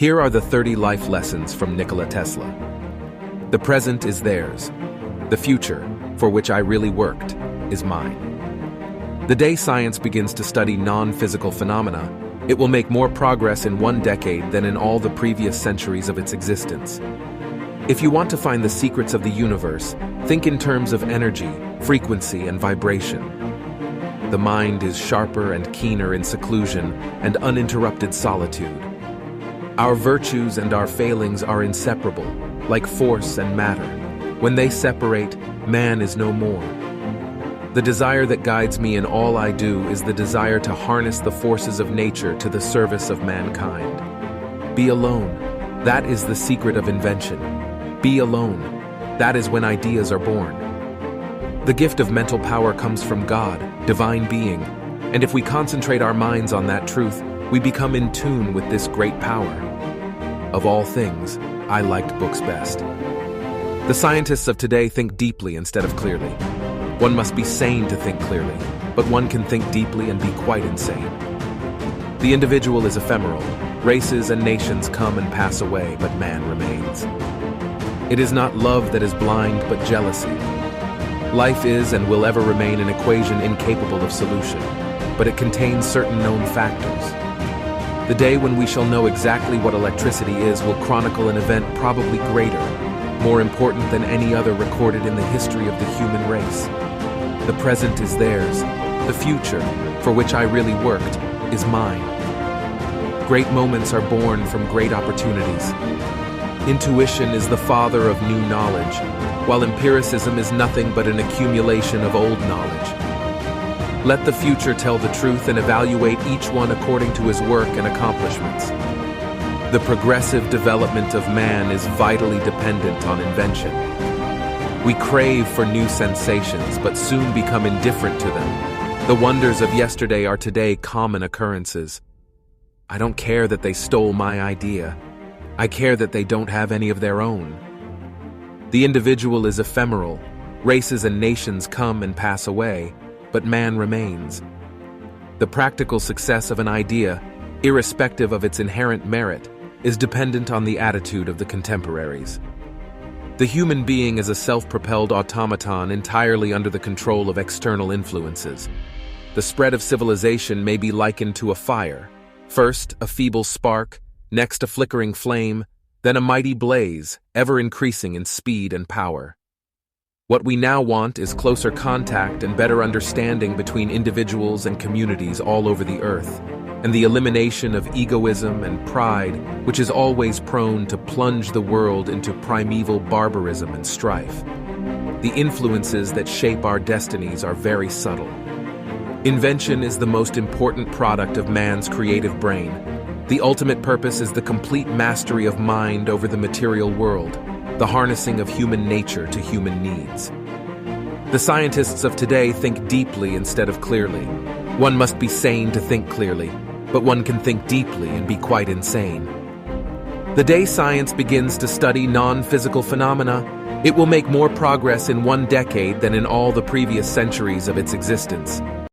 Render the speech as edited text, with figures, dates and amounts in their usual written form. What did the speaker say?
Here are the 30 life lessons from Nikola Tesla. The present is theirs. The future, for which I really worked, is mine. The day science begins to study non-physical phenomena, it will make more progress in one decade than in all the previous centuries of its existence. If you want to find the secrets of the universe, think in terms of energy, frequency, and vibration. The mind is sharper and keener in seclusion and uninterrupted solitude. Our virtues and our failings are inseparable, like force and matter. When they separate, man is no more. The desire that guides me in all I do is the desire to harness the forces of nature to the service of mankind. Be alone. That is the secret of invention. Be alone. That is when ideas are born. The gift of mental power comes from God, divine being, and if we concentrate our minds on that truth, we become in tune with this great power. Of all things, I liked books best. The scientists of today think deeply instead of clearly. One must be sane to think clearly, but one can think deeply and be quite insane. The individual is ephemeral. Races and nations come and pass away, but man remains. It is not love that is blind, but jealousy. Life is and will ever remain an equation incapable of solution, but it contains certain known factors. The day when we shall know exactly what electricity is will chronicle an event probably greater, more important than any other recorded in the history of the human race. The present is theirs. The future, for which I really worked, is mine. Great moments are born from great opportunities. Intuition is the father of new knowledge, while empiricism is nothing but an accumulation of old knowledge. Let the future tell the truth and evaluate each one according to his work and accomplishments. The progressive development of man is vitally dependent on invention. We crave for new sensations, but soon become indifferent to them. The wonders of yesterday are today common occurrences. I don't care that they stole my idea. I care that they don't have any of their own. The individual is ephemeral. Races and nations come and pass away, but man remains. The practical success of an idea, irrespective of its inherent merit, is dependent on the attitude of the contemporaries. The human being is a self-propelled automaton entirely under the control of external influences. The spread of civilization may be likened to a fire. First, a feeble spark, next a flickering flame, then a mighty blaze, ever increasing in speed and power. What we now want is closer contact and better understanding between individuals and communities all over the earth, and the elimination of egoism and pride, which is always prone to plunge the world into primeval barbarism and strife. The influences that shape our destinies are very subtle. Invention is the most important product of man's creative brain. The ultimate purpose is the complete mastery of mind over the material world, the harnessing of human nature to human needs. The scientists of today think deeply instead of clearly. One must be sane to think clearly, but one can think deeply and be quite insane. The day science begins to study non-physical phenomena, it will make more progress in one decade than in all the previous centuries of its existence.